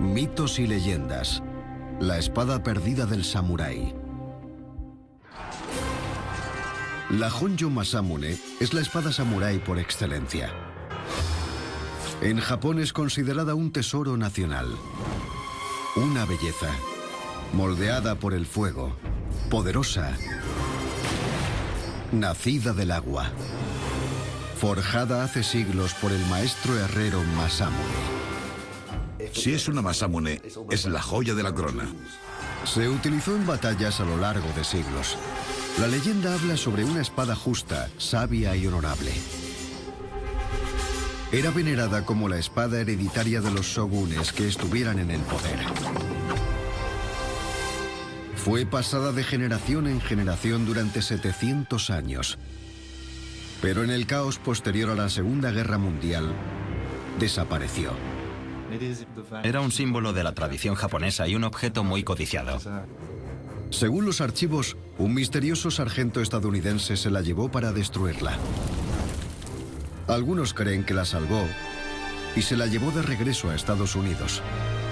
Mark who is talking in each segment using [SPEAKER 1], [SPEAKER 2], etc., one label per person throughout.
[SPEAKER 1] Mitos y leyendas. La espada perdida del samurái. La Honjo Masamune es la espada samurái por excelencia. En Japón es considerada un tesoro nacional. Una belleza, moldeada por el fuego, poderosa, nacida del agua, forjada hace siglos por el maestro herrero Masamune.
[SPEAKER 2] Si es una Masamune, es la joya de la corona.
[SPEAKER 1] Se utilizó en batallas a lo largo de siglos. La leyenda habla sobre una espada justa, sabia y honorable. Era venerada como la espada hereditaria de los shogunes que estuvieran en el poder. Fue pasada de generación en generación durante 700 años. Pero en el caos posterior a la Segunda Guerra Mundial, desapareció.
[SPEAKER 3] Era un símbolo de la tradición japonesa y un objeto muy codiciado.
[SPEAKER 1] Según los archivos, un misterioso sargento estadounidense se la llevó para destruirla. Algunos creen que la salvó y se la llevó de regreso a Estados Unidos.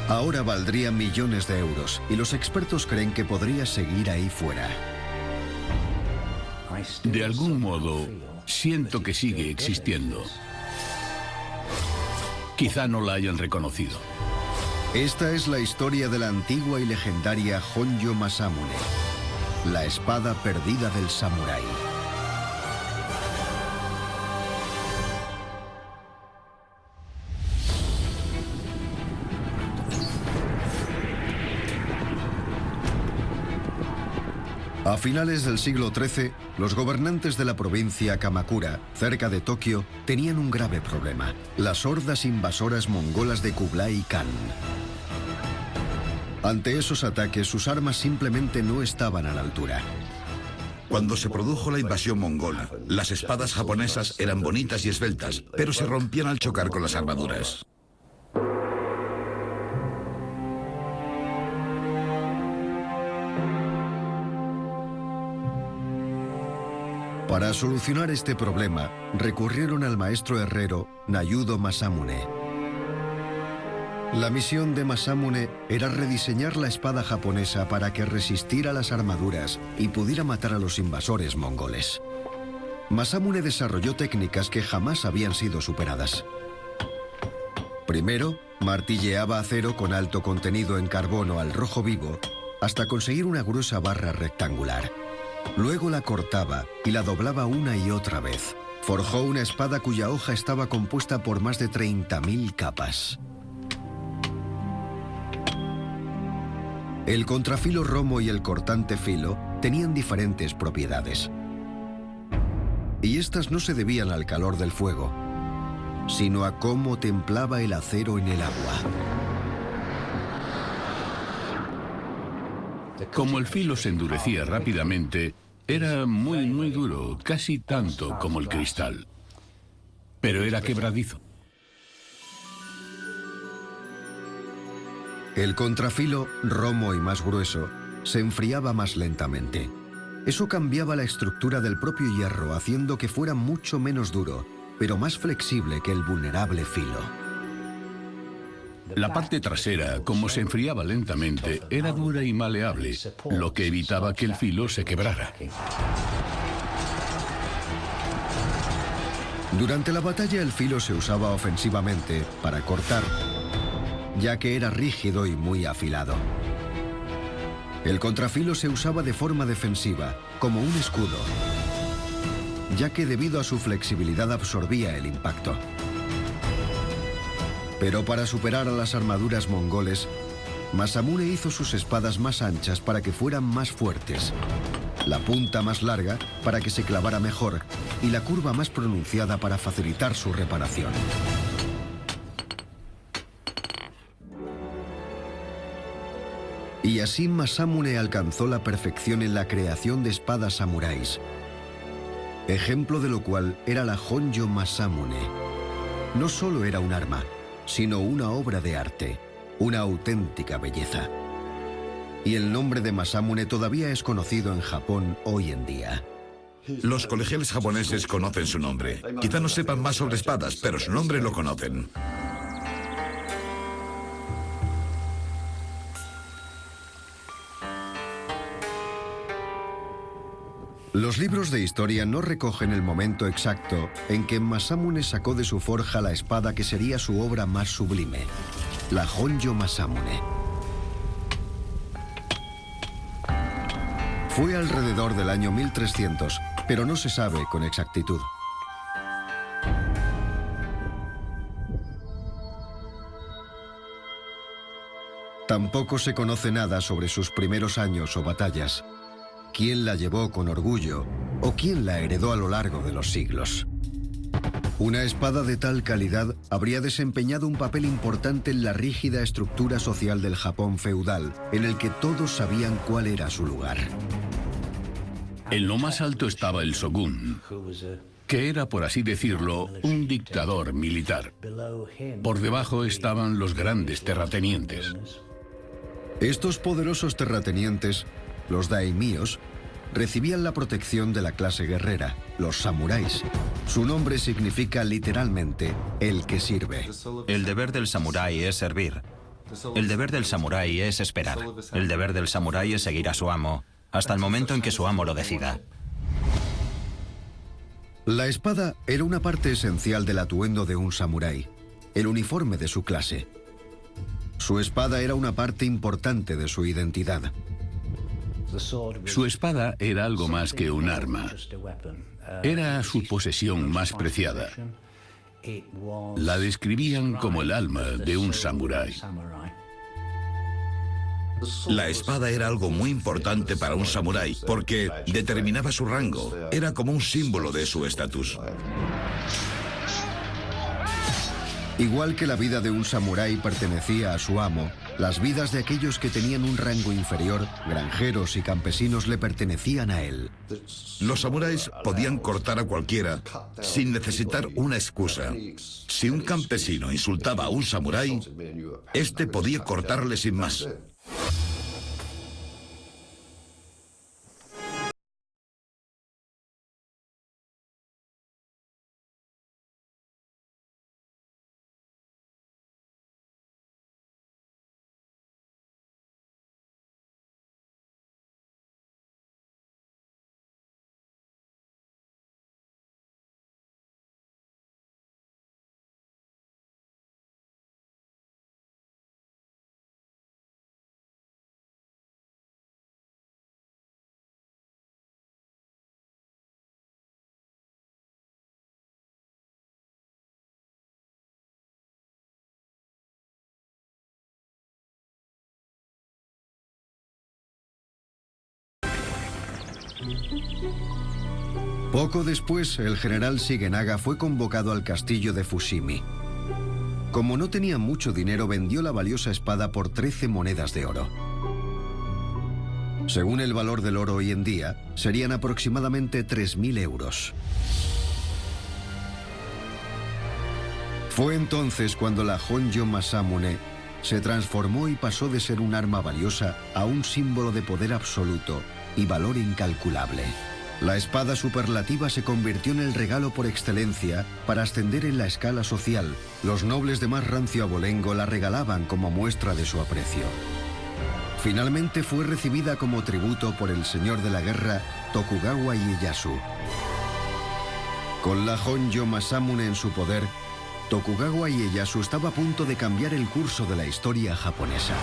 [SPEAKER 1] Ahora valdría millones de euros y los expertos creen que podría seguir ahí fuera.
[SPEAKER 4] De algún modo, siento que sigue existiendo. Quizá no la hayan reconocido.
[SPEAKER 1] Esta es la historia de la antigua y legendaria Honjo Masamune, la espada perdida del samurái. A finales del siglo XIII, los gobernantes de la provincia Kamakura, cerca de Tokio, tenían un grave problema: las hordas invasoras mongolas de Kublai Khan. Ante esos ataques, sus armas simplemente no estaban a la altura.
[SPEAKER 2] Cuando se produjo la invasión mongola, las espadas japonesas eran bonitas y esbeltas, pero se rompían al chocar con las armaduras.
[SPEAKER 1] Para solucionar este problema, recurrieron al maestro herrero Nayudo Masamune. La misión de Masamune era rediseñar la espada japonesa para que resistiera las armaduras y pudiera matar a los invasores mongoles. Masamune desarrolló técnicas que jamás habían sido superadas. Primero, martilleaba acero con alto contenido en carbono al rojo vivo hasta conseguir una gruesa barra rectangular. Luego la cortaba y la doblaba una y otra vez. Forjó una espada cuya hoja estaba compuesta por más de 30.000 capas. El contrafilo romo y el cortante filo tenían diferentes propiedades. Y estas no se debían al calor del fuego, sino a cómo templaba el acero en el agua.
[SPEAKER 4] Como el filo se endurecía rápidamente, era muy duro, casi tanto como el cristal. Pero era quebradizo.
[SPEAKER 1] El contrafilo, romo y más grueso, se enfriaba más lentamente. Eso cambiaba la estructura del propio hierro, haciendo que fuera mucho menos duro, pero más flexible que el vulnerable filo.
[SPEAKER 4] La parte trasera, como se enfriaba lentamente, era dura y maleable, lo que evitaba que el filo se quebrara.
[SPEAKER 1] Durante la batalla el filo se usaba ofensivamente para cortar, ya que era rígido y muy afilado. El contrafilo se usaba de forma defensiva, como un escudo, ya que debido a su flexibilidad absorbía el impacto. Pero para superar a las armaduras mongoles, Masamune hizo sus espadas más anchas para que fueran más fuertes, la punta más larga para que se clavara mejor y la curva más pronunciada para facilitar su reparación. Y así Masamune alcanzó la perfección en la creación de espadas samuráis, ejemplo de lo cual era la Honjo Masamune. No solo era un arma, sino una obra de arte, una auténtica belleza. Y el nombre de Masamune todavía es conocido en Japón hoy en día.
[SPEAKER 2] Los colegiales japoneses conocen su nombre. Quizá no sepan más sobre espadas, pero su nombre lo conocen.
[SPEAKER 1] Los libros de historia no recogen el momento exacto en que Masamune sacó de su forja la espada que sería su obra más sublime, la Honjo Masamune. Fue alrededor del año 1300, pero no se sabe con exactitud. Tampoco se conoce nada sobre sus primeros años o batallas, quién la llevó con orgullo o quién la heredó a lo largo de los siglos. Una espada de tal calidad habría desempeñado un papel importante en la rígida estructura social del Japón feudal, en el que todos sabían cuál era su lugar.
[SPEAKER 4] En lo más alto estaba el shogun, que era, por así decirlo, un dictador militar. Por debajo estaban los grandes terratenientes.
[SPEAKER 1] Estos poderosos terratenientes, los daimíos, recibían la protección de la clase guerrera, los samuráis. Su nombre significa literalmente el que sirve.
[SPEAKER 3] El deber del samurái es servir. El deber del samurái es esperar. El deber del samurái es seguir a su amo, hasta el momento en que su amo lo decida.
[SPEAKER 1] La espada era una parte esencial del atuendo de un samurái, el uniforme de su clase. Su espada era una parte importante de su identidad.
[SPEAKER 4] Su espada era algo más que un arma. Era su posesión más preciada. La describían como el alma de un samurái.
[SPEAKER 2] La espada era algo muy importante para un samurái porque determinaba su rango. Era como un símbolo de su estatus.
[SPEAKER 1] Igual que la vida de un samurái pertenecía a su amo, las vidas de aquellos que tenían un rango inferior, granjeros y campesinos, le pertenecían a él.
[SPEAKER 2] Los samuráis podían cortar a cualquiera sin necesitar una excusa. Si un campesino insultaba a un samurái, este podía cortarle sin más.
[SPEAKER 1] Poco después, el general Shigenaga fue convocado al castillo de Fushimi. Como no tenía mucho dinero, vendió la valiosa espada por 13 monedas de oro. Según el valor del oro hoy en día, serían aproximadamente 3.000 euros. Fue entonces cuando la Honjo Masamune se transformó y pasó de ser un arma valiosa a un símbolo de poder absoluto y valor incalculable. La espada superlativa se convirtió en el regalo por excelencia para ascender en la escala social. Los nobles de más rancio abolengo la regalaban como muestra de su aprecio. Finalmente fue recibida como tributo por el señor de la guerra Tokugawa Ieyasu. Con la Honjo Masamune en su poder, Tokugawa Ieyasu estaba a punto de cambiar el curso de la historia japonesa.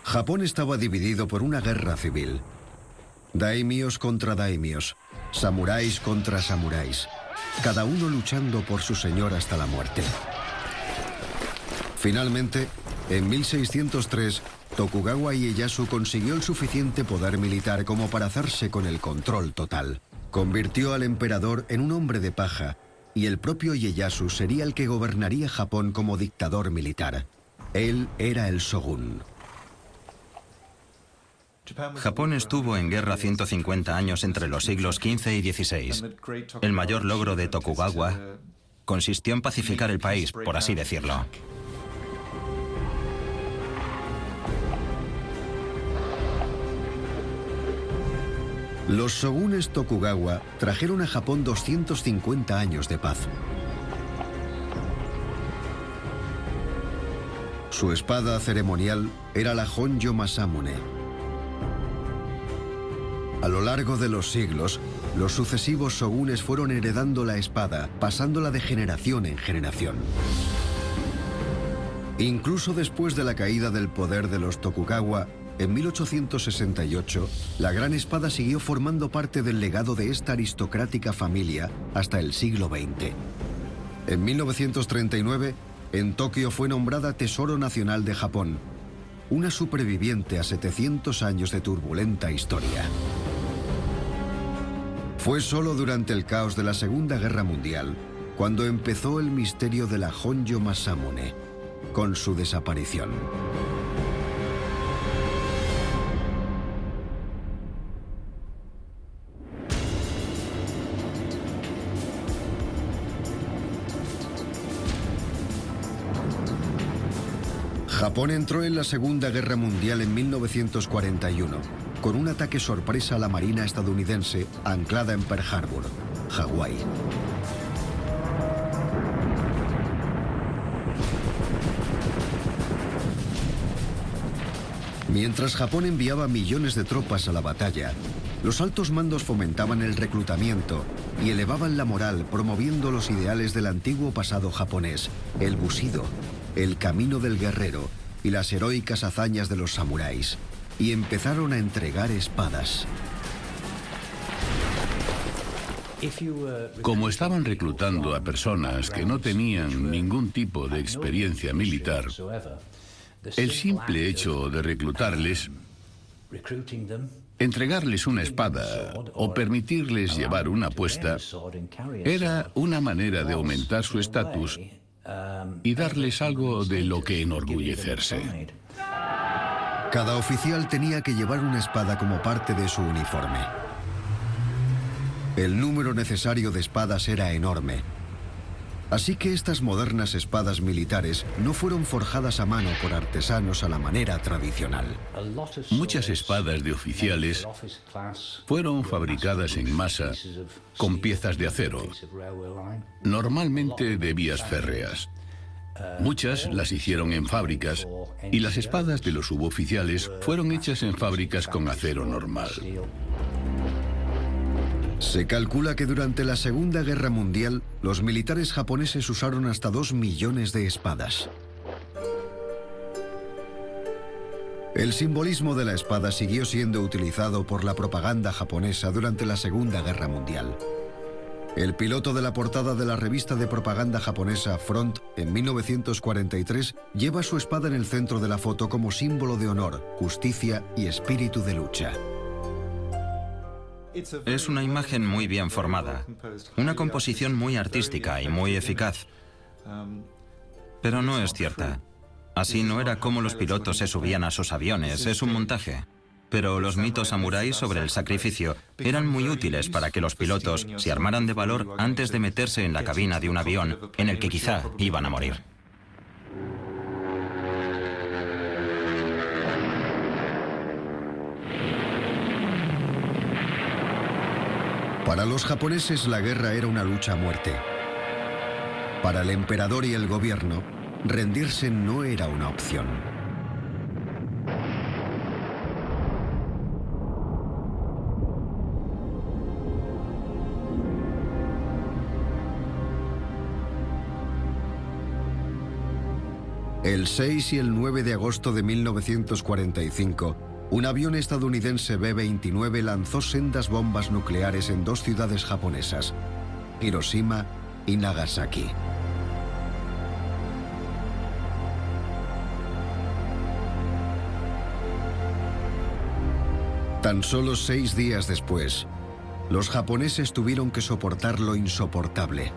[SPEAKER 1] Japón estaba dividido por una guerra civil. Daimios contra daimios, samuráis contra samuráis, cada uno luchando por su señor hasta la muerte. Finalmente, en 1603, Tokugawa Ieyasu consiguió el suficiente poder militar como para hacerse con el control total. Convirtió al emperador en un hombre de paja, y el propio Ieyasu sería el que gobernaría Japón como dictador militar. Él era el shogun.
[SPEAKER 3] Japón estuvo en guerra 150 años entre los siglos XV y XVI. El mayor logro de Tokugawa consistió en pacificar el país, por así decirlo.
[SPEAKER 1] Los shogunes Tokugawa trajeron a Japón 250 años de paz. Su espada ceremonial era la Honjo Masamune. A lo largo de los siglos, los sucesivos shogunes fueron heredando la espada, pasándola de generación en generación. Incluso después de la caída del poder de los Tokugawa, en 1868, la gran espada siguió formando parte del legado de esta aristocrática familia hasta el siglo XX. En 1939, en Tokio fue nombrada Tesoro Nacional de Japón, una superviviente a 700 años de turbulenta historia. Fue solo durante el caos de la Segunda Guerra Mundial cuando empezó el misterio de la Honjo Masamune, con su desaparición. Japón entró en la Segunda Guerra Mundial en 1941, con un ataque sorpresa a la Marina estadounidense anclada en Pearl Harbor, Hawái. Mientras Japón enviaba millones de tropas a la batalla, los altos mandos fomentaban el reclutamiento y elevaban la moral promoviendo los ideales del antiguo pasado japonés, el bushido, el camino del guerrero y las heroicas hazañas de los samuráis, y empezaron a entregar espadas.
[SPEAKER 4] Como estaban reclutando a personas que no tenían ningún tipo de experiencia militar, el simple hecho de reclutarles, entregarles una espada o permitirles llevar una apuesta era una manera de aumentar su estatus y darles algo de lo que enorgullecerse.
[SPEAKER 1] Cada oficial tenía que llevar una espada como parte de su uniforme. El número necesario de espadas era enorme. Así que estas modernas espadas militares no fueron forjadas a mano por artesanos a la manera tradicional.
[SPEAKER 4] Muchas espadas de oficiales fueron fabricadas en masa con piezas de acero, normalmente de vías férreas. Muchas las hicieron en fábricas y las espadas de los suboficiales fueron hechas en fábricas con acero normal.
[SPEAKER 1] Se calcula que durante la Segunda Guerra Mundial, los militares japoneses usaron hasta 2 millones de espadas. El simbolismo de la espada siguió siendo utilizado por la propaganda japonesa durante la Segunda Guerra Mundial. El piloto de la portada de la revista de propaganda japonesa Front, en 1943, lleva su espada en el centro de la foto como símbolo de honor, justicia y espíritu de lucha.
[SPEAKER 3] Es una imagen muy bien formada, una composición muy artística y muy eficaz. Pero no es cierta. Así no era como los pilotos se subían a sus aviones, es un montaje. Pero los mitos samuráis sobre el sacrificio eran muy útiles para que los pilotos se armaran de valor antes de meterse en la cabina de un avión en el que quizá iban a morir.
[SPEAKER 1] Para los japoneses la guerra era una lucha a muerte. Para el emperador y el gobierno, rendirse no era una opción. El 6 y el 9 de agosto de 1945, un avión estadounidense B-29 lanzó sendas bombas nucleares en 2 ciudades japonesas, Hiroshima y Nagasaki. Tan solo 6 días después, los japoneses tuvieron que soportar lo insoportable,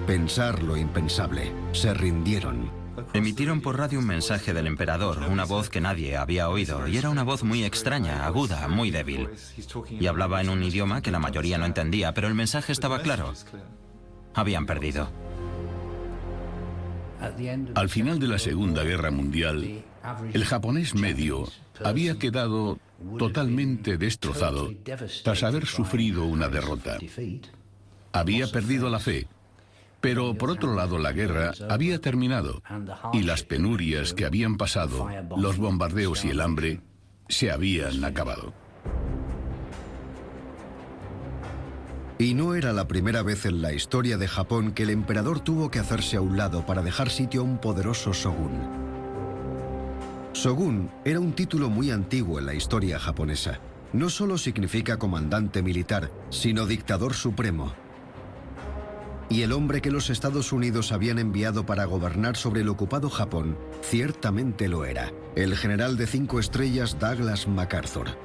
[SPEAKER 1] pensar lo impensable. Se rindieron.
[SPEAKER 3] Emitieron por radio un mensaje del emperador, una voz que nadie había oído, y era una voz muy extraña, aguda, muy débil. Y hablaba en un idioma que la mayoría no entendía, pero el mensaje estaba claro. Habían perdido.
[SPEAKER 4] Al final de la Segunda Guerra Mundial, el japonés medio había quedado totalmente destrozado tras haber sufrido una derrota. Había perdido la fe, pero por otro lado la guerra había terminado y las penurias que habían pasado, los bombardeos y el hambre, se habían acabado.
[SPEAKER 1] Y no era la primera vez en la historia de Japón que el emperador tuvo que hacerse a un lado para dejar sitio a un poderoso shogun. Shogun era un título muy antiguo en la historia japonesa. No solo significa comandante militar, sino dictador supremo. Y el hombre que los Estados Unidos habían enviado para gobernar sobre el ocupado Japón, ciertamente lo era. El general de 5 estrellas Douglas MacArthur.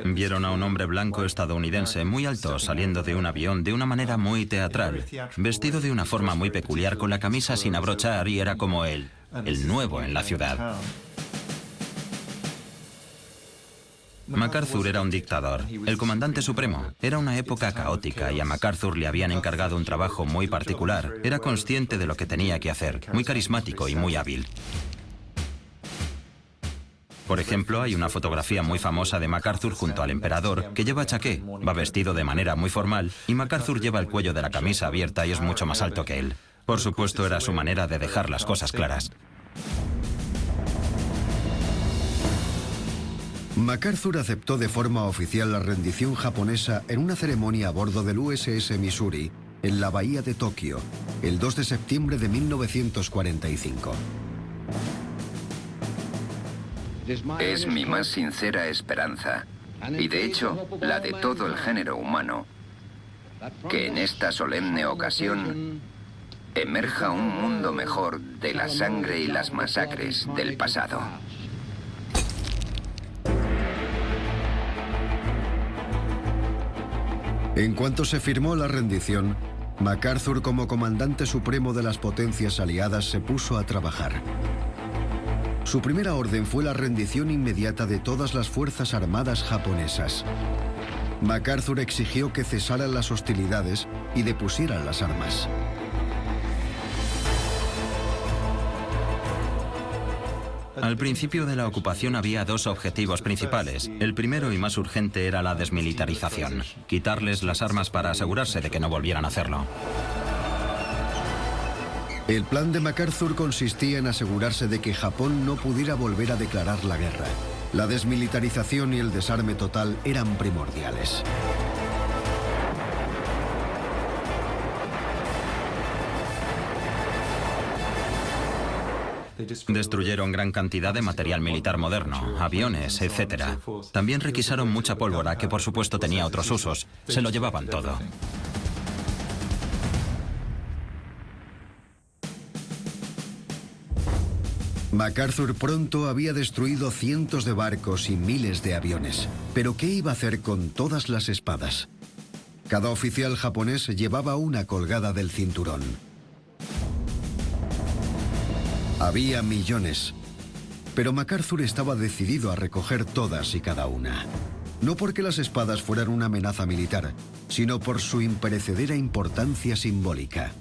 [SPEAKER 3] Vieron a un hombre blanco estadounidense muy alto saliendo de un avión de una manera muy teatral, vestido de una forma muy peculiar con la camisa sin abrochar y era como el nuevo en la ciudad. MacArthur era un dictador, el comandante supremo. Era una época caótica y a MacArthur le habían encargado un trabajo muy particular. Era consciente de lo que tenía que hacer, muy carismático y muy hábil. Por ejemplo, hay una fotografía muy famosa de MacArthur junto al emperador, que lleva chaqué, va vestido de manera muy formal, y MacArthur lleva el cuello de la camisa abierta y es mucho más alto que él. Por supuesto, era su manera de dejar las cosas claras.
[SPEAKER 1] MacArthur aceptó de forma oficial la rendición japonesa en una ceremonia a bordo del USS Missouri, en la bahía de Tokio, el 2 de septiembre de 1945.
[SPEAKER 5] Es mi más sincera esperanza, y de hecho, la de todo el género humano, que en esta solemne ocasión emerja un mundo mejor de la sangre y las masacres del pasado.
[SPEAKER 1] En cuanto se firmó la rendición, MacArthur, como comandante supremo de las potencias aliadas, se puso a trabajar. Su primera orden fue la rendición inmediata de todas las fuerzas armadas japonesas. MacArthur exigió que cesaran las hostilidades y depusieran las armas.
[SPEAKER 3] Al principio de la ocupación había 2 objetivos principales. El primero y más urgente era la desmilitarización, quitarles las armas para asegurarse de que no volvieran a hacerlo.
[SPEAKER 1] El plan de MacArthur consistía en asegurarse de que Japón no pudiera volver a declarar la guerra. La desmilitarización y el desarme total eran primordiales.
[SPEAKER 3] Destruyeron gran cantidad de material militar moderno, aviones, etc. También requisaron mucha pólvora, que por supuesto tenía otros usos. Se lo llevaban todo.
[SPEAKER 1] MacArthur pronto había destruido cientos de barcos y miles de aviones. Pero ¿qué iba a hacer con todas las espadas? Cada oficial japonés llevaba una colgada del cinturón. Había millones, pero MacArthur estaba decidido a recoger todas y cada una. No porque las espadas fueran una amenaza militar, sino por su imperecedera importancia simbólica.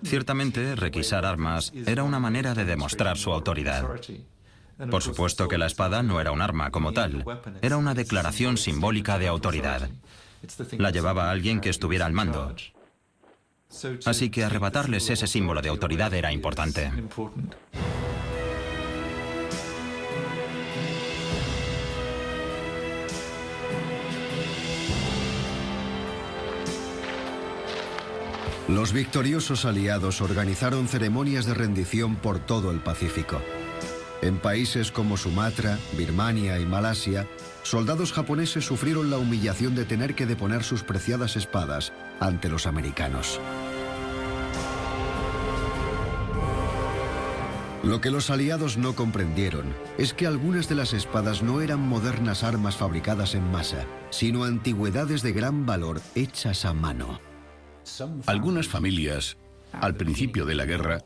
[SPEAKER 3] Ciertamente, requisar armas era una manera de demostrar su autoridad. Por supuesto que la espada no era un arma como tal, era una declaración simbólica de autoridad. La llevaba alguien que estuviera al mando. Así que arrebatarles ese símbolo de autoridad era importante.
[SPEAKER 1] Los victoriosos aliados organizaron ceremonias de rendición por todo el Pacífico. En países como Sumatra, Birmania y Malasia, soldados japoneses sufrieron la humillación de tener que deponer sus preciadas espadas ante los americanos. Lo que los aliados no comprendieron es que algunas de las espadas no eran modernas armas fabricadas en masa, sino antigüedades de gran valor hechas a mano.
[SPEAKER 4] Algunas familias, al principio de la guerra,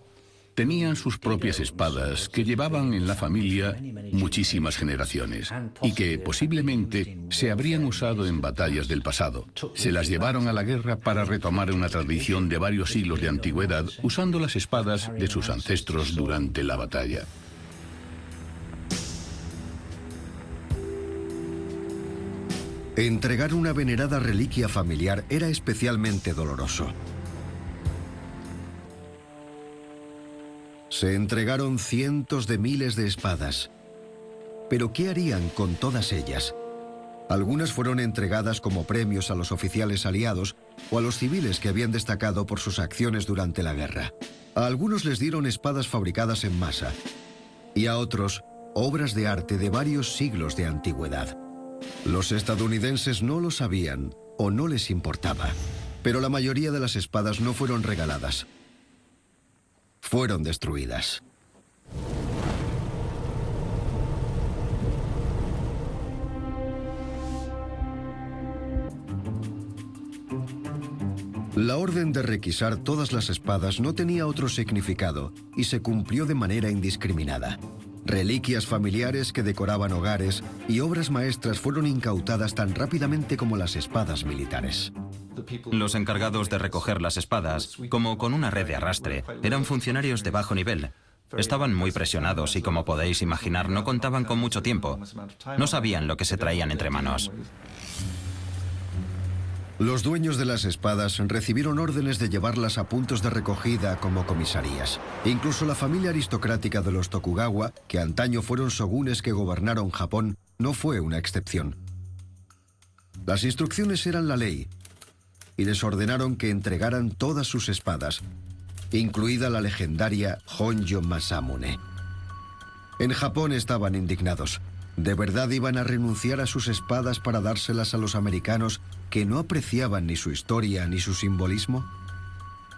[SPEAKER 4] tenían sus propias espadas que llevaban en la familia muchísimas generaciones y que posiblemente se habrían usado en batallas del pasado. Se las llevaron a la guerra para retomar una tradición de varios siglos de antigüedad usando las espadas de sus ancestros durante la batalla.
[SPEAKER 1] Entregar una venerada reliquia familiar era especialmente doloroso. Se entregaron cientos de miles de espadas. Pero ¿qué harían con todas ellas? Algunas fueron entregadas como premios a los oficiales aliados o a los civiles que habían destacado por sus acciones durante la guerra. A algunos les dieron espadas fabricadas en masa y a otros obras de arte de varios siglos de antigüedad. Los estadounidenses no lo sabían o no les importaba, pero la mayoría de las espadas no fueron regaladas. Fueron destruidas. La orden de requisar todas las espadas no tenía otro significado y se cumplió de manera indiscriminada. Reliquias familiares que decoraban hogares y obras maestras fueron incautadas tan rápidamente como las espadas militares.
[SPEAKER 3] Los encargados de recoger las espadas, como con una red de arrastre, eran funcionarios de bajo nivel. Estaban muy presionados y, como podéis imaginar, no contaban con mucho tiempo. No sabían lo que se traían entre manos.
[SPEAKER 1] Los dueños de las espadas recibieron órdenes de llevarlas a puntos de recogida como comisarías. Incluso la familia aristocrática de los Tokugawa, que antaño fueron shogunes que gobernaron Japón, no fue una excepción. Las instrucciones eran la ley y les ordenaron que entregaran todas sus espadas, incluida la legendaria Honjo Masamune. En Japón estaban indignados. ¿De verdad iban a renunciar a sus espadas para dárselas a los americanos que no apreciaban ni su historia ni su simbolismo?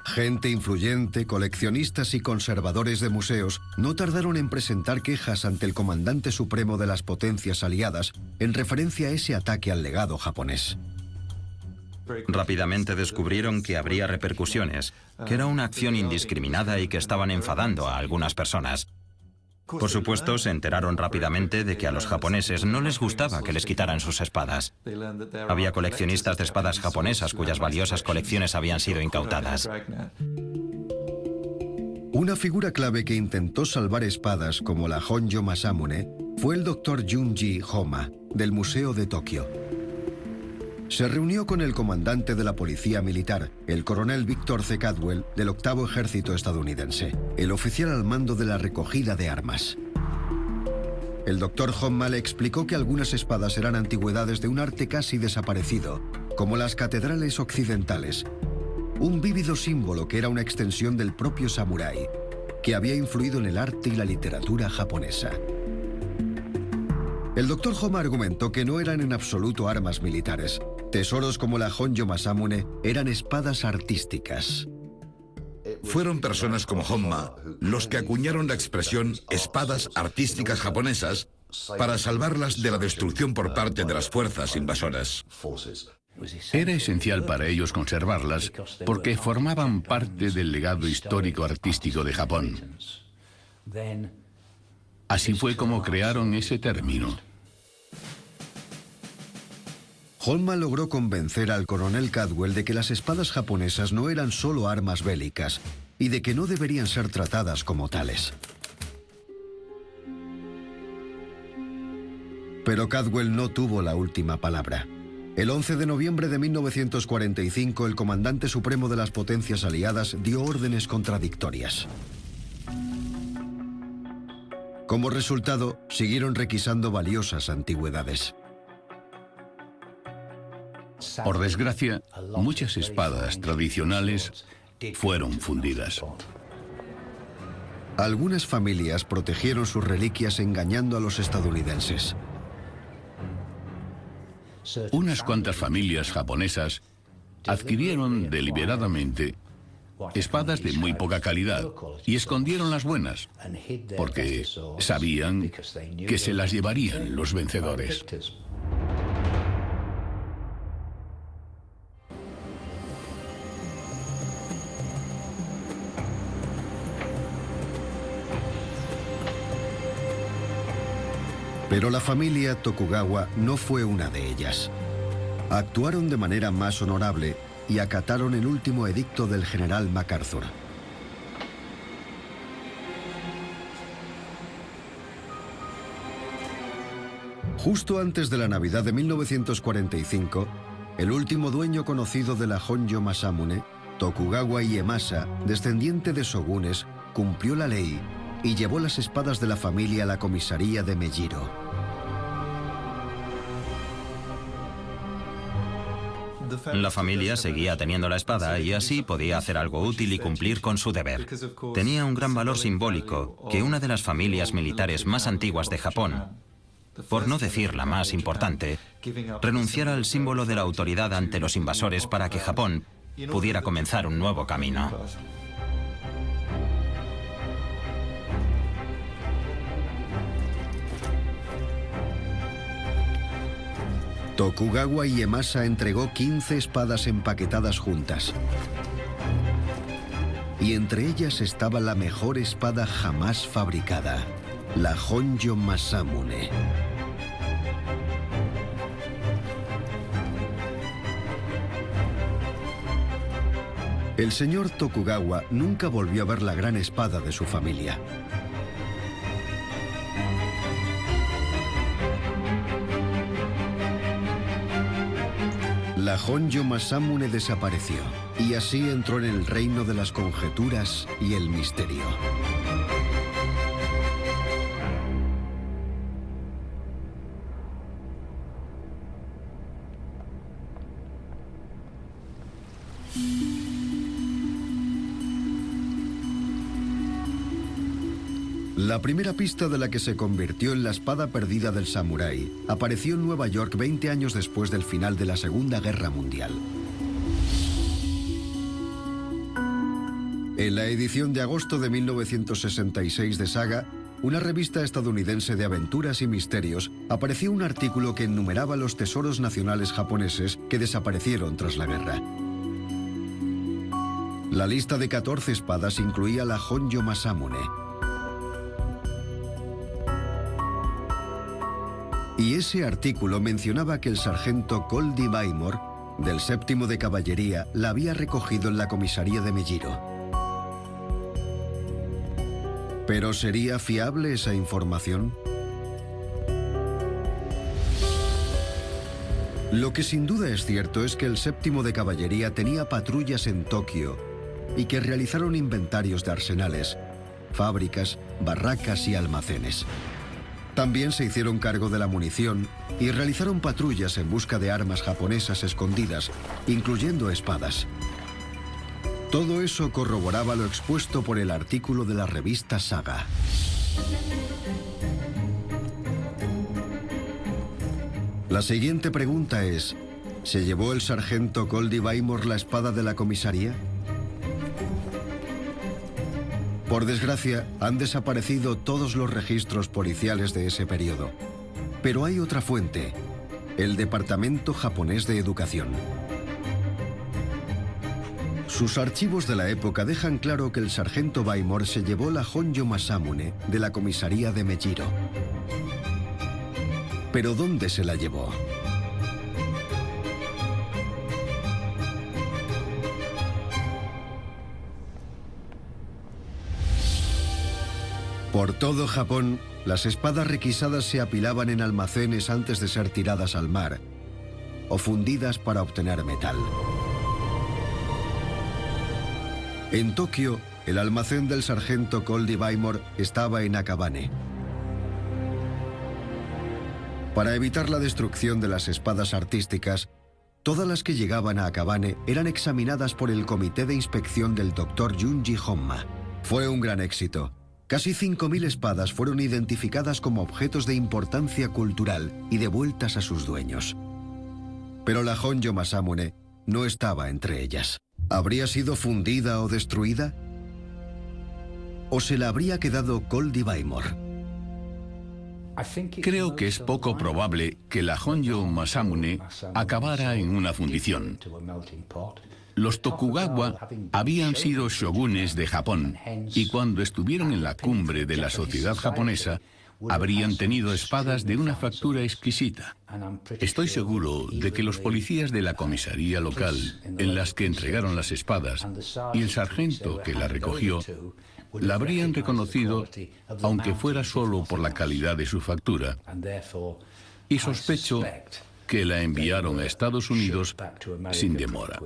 [SPEAKER 1] Gente influyente, coleccionistas y conservadores de museos no tardaron en presentar quejas ante el comandante supremo de las potencias aliadas en referencia a ese ataque al legado japonés.
[SPEAKER 3] Rápidamente descubrieron que habría repercusiones, que era una acción indiscriminada y que estaban enfadando a algunas personas. Por supuesto, se enteraron rápidamente de que a los japoneses no les gustaba que les quitaran sus espadas. Había coleccionistas de espadas japonesas cuyas valiosas colecciones habían sido incautadas.
[SPEAKER 1] Una figura clave que intentó salvar espadas como la Honjo Masamune fue el Dr. Junji Homa, del Museo de Tokio. Se reunió con el comandante de la policía militar, el coronel Victor C. Caldwell, del 8º Ejército estadounidense, el oficial al mando de la recogida de armas. El Dr. Homa le explicó que algunas espadas eran antigüedades de un arte casi desaparecido, como las catedrales occidentales, un vívido símbolo que era una extensión del propio samurái, que había influido en el arte y la literatura japonesa. El Dr. Homa argumentó que no eran en absoluto armas militares. Tesoros como la Honjo Masamune eran espadas artísticas.
[SPEAKER 2] Fueron personas como Honma los que acuñaron la expresión espadas artísticas japonesas para salvarlas de la destrucción por parte de las fuerzas invasoras.
[SPEAKER 4] Era esencial para ellos conservarlas porque formaban parte del legado histórico artístico de Japón. Así fue como crearon ese término.
[SPEAKER 1] Honma logró convencer al coronel Caldwell de que las espadas japonesas no eran solo armas bélicas y de que no deberían ser tratadas como tales. Pero Caldwell no tuvo la última palabra. El 11 de noviembre de 1945, el comandante supremo de las potencias aliadas dio órdenes contradictorias. Como resultado, siguieron requisando valiosas antigüedades.
[SPEAKER 4] Por desgracia, muchas espadas tradicionales fueron fundidas.
[SPEAKER 1] Algunas familias protegieron sus reliquias engañando a los estadounidenses.
[SPEAKER 4] Unas cuantas familias japonesas adquirieron deliberadamente espadas de muy poca calidad y escondieron las buenas, porque sabían que se las llevarían los vencedores.
[SPEAKER 1] Pero la familia Tokugawa no fue una de ellas. Actuaron de manera más honorable y acataron el último edicto del general MacArthur. Justo antes de la Navidad de 1945, el último dueño conocido de la Honjo Masamune, Tokugawa Ieyasu, descendiente de shogunes, cumplió la ley y llevó las espadas de la familia a la comisaría de Mejiro.
[SPEAKER 3] La familia seguía teniendo la espada y así podía hacer algo útil y cumplir con su deber. Tenía un gran valor simbólico que una de las familias militares más antiguas de Japón, por no decir la más importante, renunciara al símbolo de la autoridad ante los invasores para que Japón pudiera comenzar un nuevo camino.
[SPEAKER 1] Tokugawa Ieyasu entregó 15 espadas empaquetadas juntas. Y entre ellas estaba la mejor espada jamás fabricada, la Honjo Masamune. El señor Tokugawa nunca volvió a ver la gran espada de su familia. La Honjo Masamune desapareció, y así entró en el reino de las conjeturas y el misterio. La primera pista de la que se convirtió en la espada perdida del samurái apareció en Nueva York 20 años después del final de la Segunda Guerra Mundial. En la edición de agosto de 1966 de Saga, una revista estadounidense de aventuras y misterios, apareció un artículo que enumeraba los tesoros nacionales japoneses que desaparecieron tras la guerra. La lista de 14 espadas incluía la Honjo Masamune. Y ese artículo mencionaba que el sargento Coldy Baymore, del 7º de Caballería, la había recogido en la comisaría de Mejiro. ¿Pero sería fiable esa información? Lo que sin duda es cierto es que el 7º de Caballería tenía patrullas en Tokio y que realizaron inventarios de arsenales, fábricas, barracas y almacenes. También se hicieron cargo de la munición y realizaron patrullas en busca de armas japonesas escondidas, incluyendo espadas. Todo eso corroboraba lo expuesto por el artículo de la revista Saga. La siguiente pregunta es, ¿se llevó el sargento Coldy Baymore la espada de la comisaría? Por desgracia, han desaparecido todos los registros policiales de ese periodo. Pero hay otra fuente, el Departamento Japonés de Educación. Sus archivos de la época dejan claro que el sargento Baymore se llevó la Honjo Masamune de la comisaría de Mejiro. ¿Pero dónde se la llevó? Por todo Japón, las espadas requisadas se apilaban en almacenes antes de ser tiradas al mar o fundidas para obtener metal. En Tokio, el almacén del sargento Coldy Baymore estaba en Akabane. Para evitar la destrucción de las espadas artísticas, todas las que llegaban a Akabane eran examinadas por el comité de inspección del Dr. Junji Honma. Fue un gran éxito. Casi 5.000 espadas fueron identificadas como objetos de importancia cultural y devueltas a sus dueños. Pero la Honjo Masamune no estaba entre ellas. ¿Habría sido fundida o destruida? ¿O se la habría quedado Coldy Baymore?
[SPEAKER 4] Creo que es poco probable que la Honjo Masamune acabara en una fundición. Los Tokugawa habían sido shogunes de Japón y cuando estuvieron en la cumbre de la sociedad japonesa, habrían tenido espadas de una factura exquisita. Estoy seguro de que los policías de la comisaría local, en las que entregaron las espadas, y el sargento que la recogió, la habrían reconocido, aunque fuera solo por la calidad de su factura, y sospecho que la enviaron a Estados Unidos sin demora.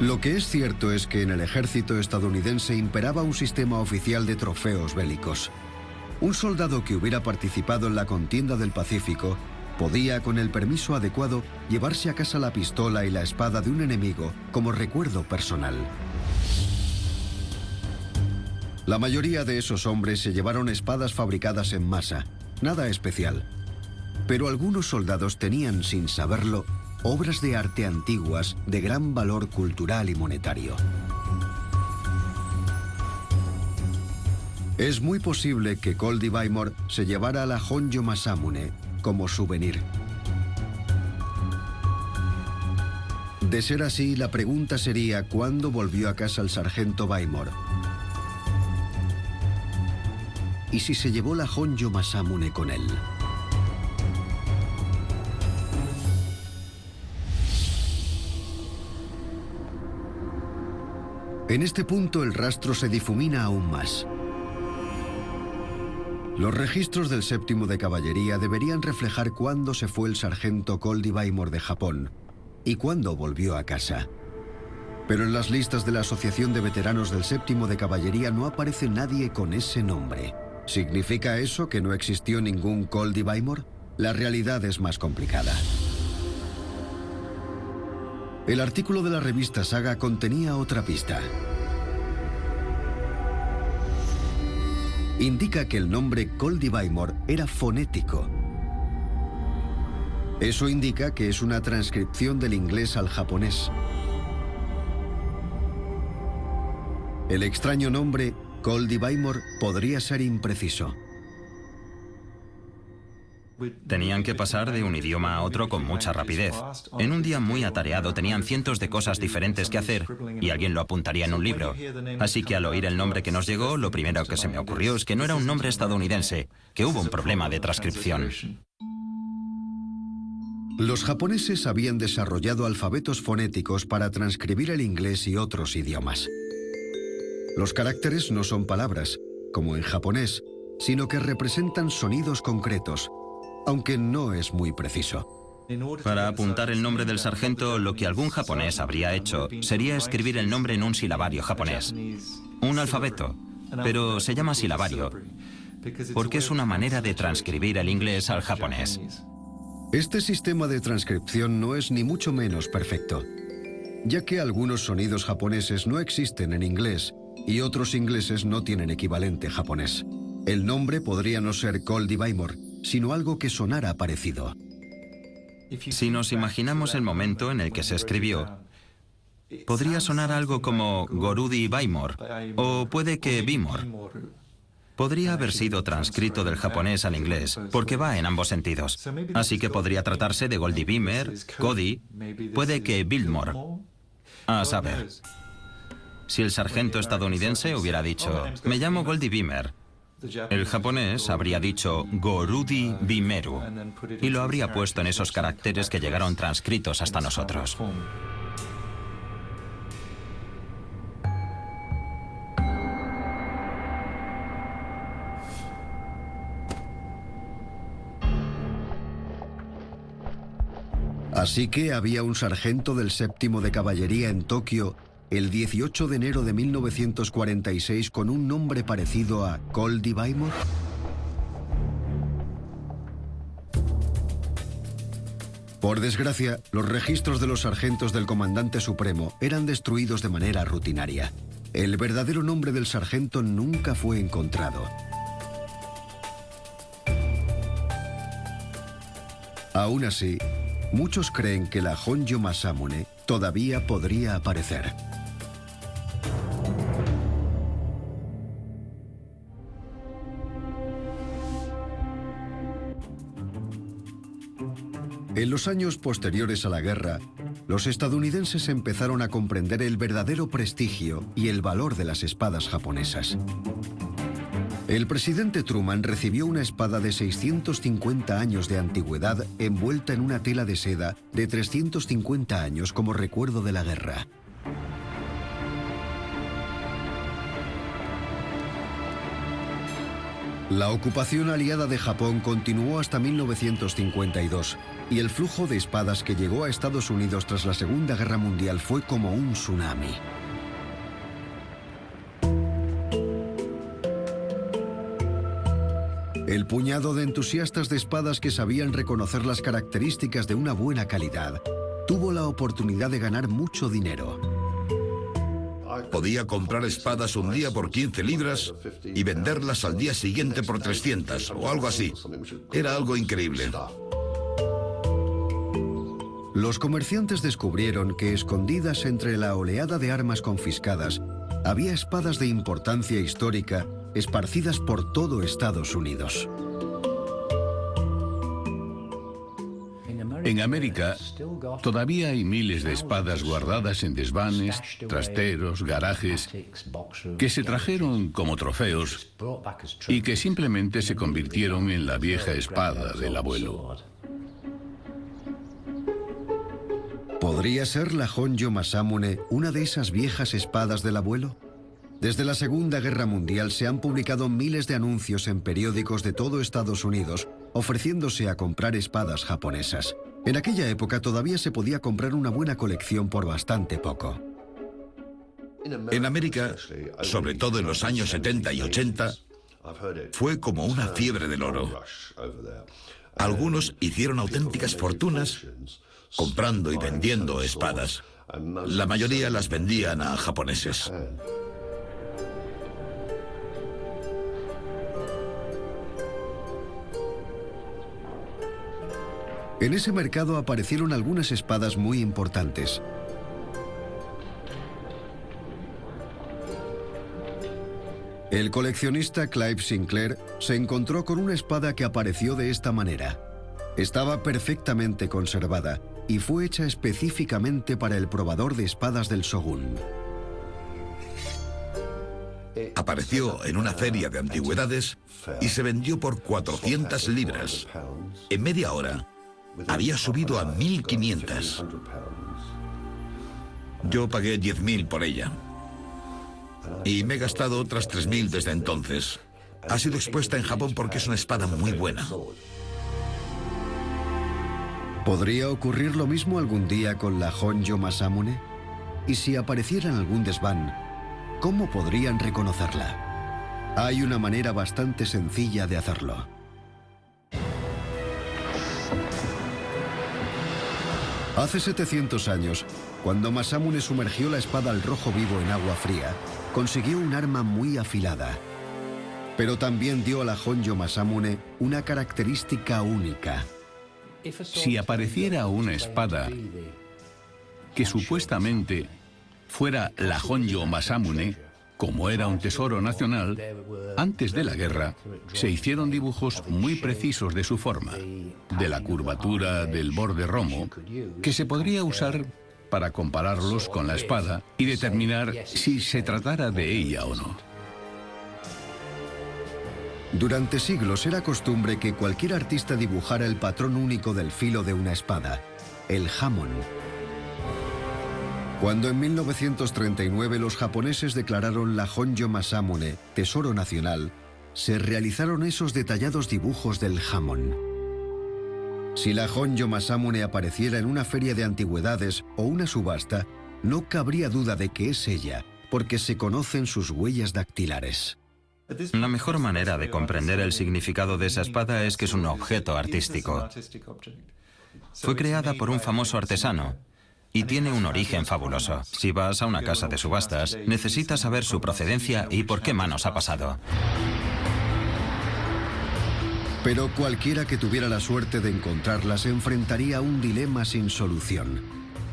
[SPEAKER 1] Lo que es cierto es que en el ejército estadounidense imperaba un sistema oficial de trofeos bélicos. Un soldado que hubiera participado en la contienda del Pacífico podía, con el permiso adecuado, llevarse a casa la pistola y la espada de un enemigo como recuerdo personal. La mayoría de esos hombres se llevaron espadas fabricadas en masa, nada especial. Pero algunos soldados tenían, sin saberlo, obras de arte antiguas de gran valor cultural y monetario. Es muy posible que Coldy Bymore se llevara a la Honjo Masamune como souvenir. De ser así, la pregunta sería ¿cuándo volvió a casa el sargento Bymore? ¿Y si se llevó la Honjo Masamune con él? En este punto el rastro se difumina aún más. Los registros del séptimo de caballería deberían reflejar cuándo se fue el sargento Coldy Bymore de Japón y cuándo volvió a casa. Pero en las listas de la Asociación de Veteranos del séptimo de caballería no aparece nadie con ese nombre. ¿Significa eso que no existió ningún Coldy Bymore? La realidad es más complicada. El artículo de la revista Saga contenía otra pista. Indica que el nombre Coldy Bymore era fonético. Eso indica que es una transcripción del inglés al japonés. El extraño nombre Coldy Bymore podría ser impreciso.
[SPEAKER 3] Tenían que pasar de un idioma a otro con mucha rapidez. En un día muy atareado tenían cientos de cosas diferentes que hacer y alguien lo apuntaría en un libro. Así que al oír el nombre que nos llegó, lo primero que se me ocurrió es que no era un nombre estadounidense, que hubo un problema de transcripción.
[SPEAKER 1] Los japoneses habían desarrollado alfabetos fonéticos para transcribir el inglés y otros idiomas. Los caracteres no son palabras, como en japonés, sino que representan sonidos concretos, aunque no es muy preciso.
[SPEAKER 3] Para apuntar el nombre del sargento, lo que algún japonés habría hecho sería escribir el nombre en un silabario japonés. Un alfabeto, pero se llama silabario, porque es una manera de transcribir el inglés al japonés.
[SPEAKER 1] Este sistema de transcripción no es ni mucho menos perfecto, ya que algunos sonidos japoneses no existen en inglés y otros ingleses no tienen equivalente japonés. El nombre podría no ser Coldy Bymore, sino algo que sonara parecido.
[SPEAKER 3] Si nos imaginamos el momento en el que se escribió, podría sonar algo como Gorudi Bymore, o puede que Bymore. Podría haber sido transcrito del japonés al inglés, porque va en ambos sentidos. Así que podría tratarse de Goldie Bymore, Cody, puede que Biltmore. A saber. Si el sargento estadounidense hubiera dicho, me llamo Goldie Bymore, el japonés habría dicho Gorudi Bimeru y lo habría puesto en esos caracteres que llegaron transcritos hasta nosotros.
[SPEAKER 1] Así que había un sargento del séptimo de caballería en Tokio el 18 de enero de 1946 con un nombre parecido a Coldy Bymore. Por desgracia, los registros de los sargentos del comandante supremo eran destruidos de manera rutinaria. El verdadero nombre del sargento nunca fue encontrado. Aún así, muchos creen que la Honjo Masamune todavía podría aparecer. En los años posteriores a la guerra, los estadounidenses empezaron a comprender el verdadero prestigio y el valor de las espadas japonesas. El presidente Truman recibió una espada de 650 años de antigüedad envuelta en una tela de seda de 350 años como recuerdo de la guerra. La ocupación aliada de Japón continuó hasta 1952 y el flujo de espadas que llegó a Estados Unidos tras la Segunda Guerra Mundial fue como un tsunami. El puñado de entusiastas de espadas que sabían reconocer las características de una buena calidad tuvo la oportunidad de ganar mucho dinero.
[SPEAKER 2] Podía comprar espadas un día por 15 libras y venderlas al día siguiente por 300 o algo así. Era algo increíble.
[SPEAKER 1] Los comerciantes descubrieron que escondidas entre la oleada de armas confiscadas había espadas de importancia histórica esparcidas por todo Estados Unidos.
[SPEAKER 4] En América, todavía hay miles de espadas guardadas en desvanes, trasteros, garajes, que se trajeron como trofeos y que simplemente se convirtieron en la vieja espada del abuelo.
[SPEAKER 1] ¿Podría ser la Honjo Masamune una de esas viejas espadas del abuelo? Desde la Segunda Guerra Mundial se han publicado miles de anuncios en periódicos de todo Estados Unidos ofreciéndose a comprar espadas japonesas. En aquella época todavía se podía comprar una buena colección por bastante poco.
[SPEAKER 2] En América, sobre todo en los años 70 y 80, fue como una fiebre del oro. Algunos hicieron auténticas fortunas comprando y vendiendo espadas. La mayoría las vendían a japoneses.
[SPEAKER 1] En ese mercado aparecieron algunas espadas muy importantes. El coleccionista Clive Sinclair se encontró con una espada que apareció de esta manera. Estaba perfectamente conservada y fue hecha específicamente para el probador de espadas del Shogun.
[SPEAKER 2] Apareció en una feria de antigüedades y se vendió por 400 libras. En media hora había subido a 1.500. Yo pagué 10.000 por ella. Y me he gastado otras 3.000 desde entonces. Ha sido expuesta en Japón porque es una espada muy buena.
[SPEAKER 1] ¿Podría ocurrir lo mismo algún día con la Honjo Masamune? Y si apareciera en algún desván, ¿cómo podrían reconocerla? Hay una manera bastante sencilla de hacerlo. Hace 700 años, cuando Masamune sumergió la espada al rojo vivo en agua fría, consiguió un arma muy afilada. Pero también dio a la Honjo Masamune una característica única.
[SPEAKER 4] Si apareciera una espada que supuestamente fuera la Honjo Masamune, como era un tesoro nacional, antes de la guerra se hicieron dibujos muy precisos de su forma, de la curvatura del borde romo, que se podría usar para compararlos con la espada y determinar si se tratara de ella o no.
[SPEAKER 1] Durante siglos era costumbre que cualquier artista dibujara el patrón único del filo de una espada, el hamon. Cuando en 1939 los japoneses declararon la Honjo Masamune tesoro nacional, se realizaron esos detallados dibujos del hamon. Si la Honjo Masamune apareciera en una feria de antigüedades o una subasta, no cabría duda de que es ella, porque se conocen sus huellas dactilares.
[SPEAKER 3] La mejor manera de comprender el significado de esa espada es que es un objeto artístico. Fue creada por un famoso artesano y tiene un origen fabuloso. Si vas a una casa de subastas, necesitas saber su procedencia y por qué manos ha pasado.
[SPEAKER 1] Pero cualquiera que tuviera la suerte de encontrarla se enfrentaría a un dilema sin solución.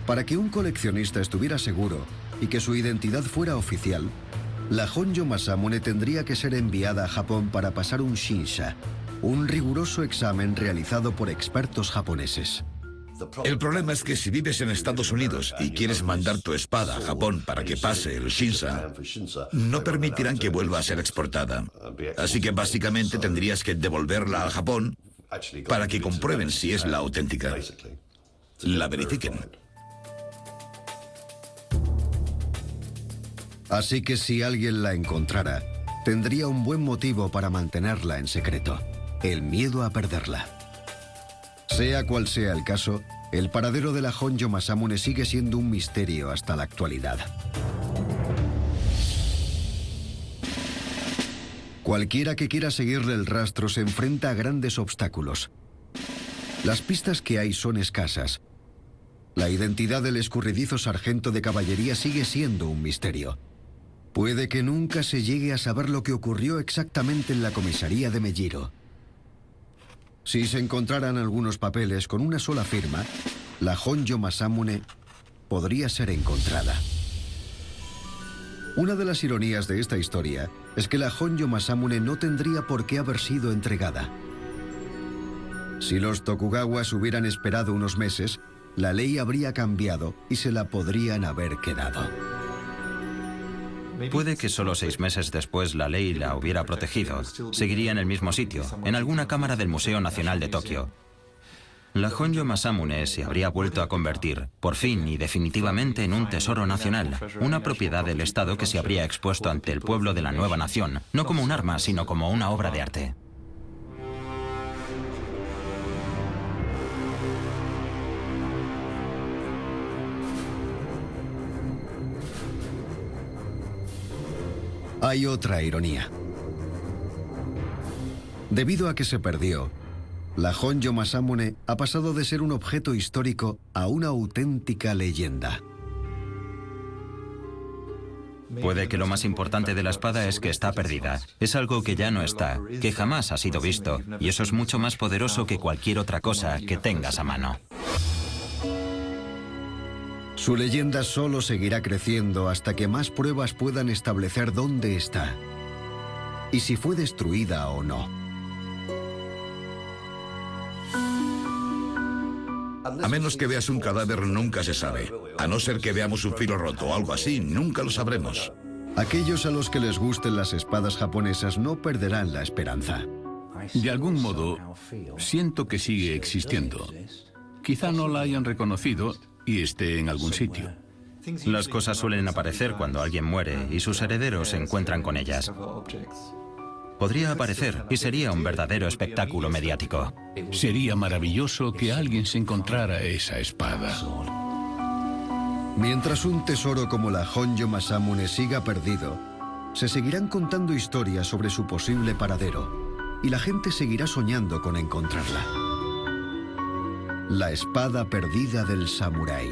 [SPEAKER 1] Para que un coleccionista estuviera seguro y que su identidad fuera oficial, la Honjo Masamune tendría que ser enviada a Japón para pasar un shinsha, un riguroso examen realizado por expertos japoneses.
[SPEAKER 2] El problema es que si vives en Estados Unidos y quieres mandar tu espada a Japón para que pase el shinsha, no permitirán que vuelva a ser exportada. Así que básicamente tendrías que devolverla a Japón para que comprueben si es la auténtica. La verifiquen.
[SPEAKER 1] Así que si alguien la encontrara, tendría un buen motivo para mantenerla en secreto: el miedo a perderla. Sea cual sea el caso, el paradero de la Honjo Masamune sigue siendo un misterio hasta la actualidad. Cualquiera que quiera seguirle el rastro se enfrenta a grandes obstáculos. Las pistas que hay son escasas. La identidad del escurridizo sargento de caballería sigue siendo un misterio. Puede que nunca se llegue a saber lo que ocurrió exactamente en la comisaría de Mejiro. Si se encontraran algunos papeles con una sola firma, la Honjo Masamune podría ser encontrada. Una de las ironías de esta historia es que la Honjo Masamune no tendría por qué haber sido entregada. Si los Tokugawas hubieran esperado unos meses, la ley habría cambiado y se la podrían haber quedado.
[SPEAKER 3] Puede que solo 6 meses después la ley la hubiera protegido. Seguiría en el mismo sitio, en alguna cámara del Museo Nacional de Tokio. La Honjo Masamune se habría vuelto a convertir, por fin y definitivamente, en un tesoro nacional, una propiedad del Estado que se habría expuesto ante el pueblo de la nueva nación, no como un arma, sino como una obra de arte.
[SPEAKER 1] Hay otra ironía. Debido a que se perdió, la Honjo Masamune ha pasado de ser un objeto histórico a una auténtica leyenda.
[SPEAKER 3] Puede que lo más importante de la espada es que está perdida. Es algo que ya no está, que jamás ha sido visto, y eso es mucho más poderoso que cualquier otra cosa que tengas a mano.
[SPEAKER 1] Su leyenda solo seguirá creciendo hasta que más pruebas puedan establecer dónde está y si fue destruida o no.
[SPEAKER 2] A menos que veas un cadáver, nunca se sabe. A no ser que veamos un filo roto o algo así, nunca lo sabremos.
[SPEAKER 1] Aquellos a los que les gusten las espadas japonesas no perderán la esperanza.
[SPEAKER 4] De algún modo, siento que sigue existiendo. Quizá no la hayan reconocido y esté en algún sitio.
[SPEAKER 3] Las cosas suelen aparecer cuando alguien muere y sus herederos se encuentran con ellas. Podría aparecer y sería un verdadero espectáculo mediático.
[SPEAKER 4] Sería maravilloso que alguien se encontrara esa espada.
[SPEAKER 1] Mientras un tesoro como la Honjo Masamune siga perdido, se seguirán contando historias sobre su posible paradero y la gente seguirá soñando con encontrarla. La espada perdida del samurái.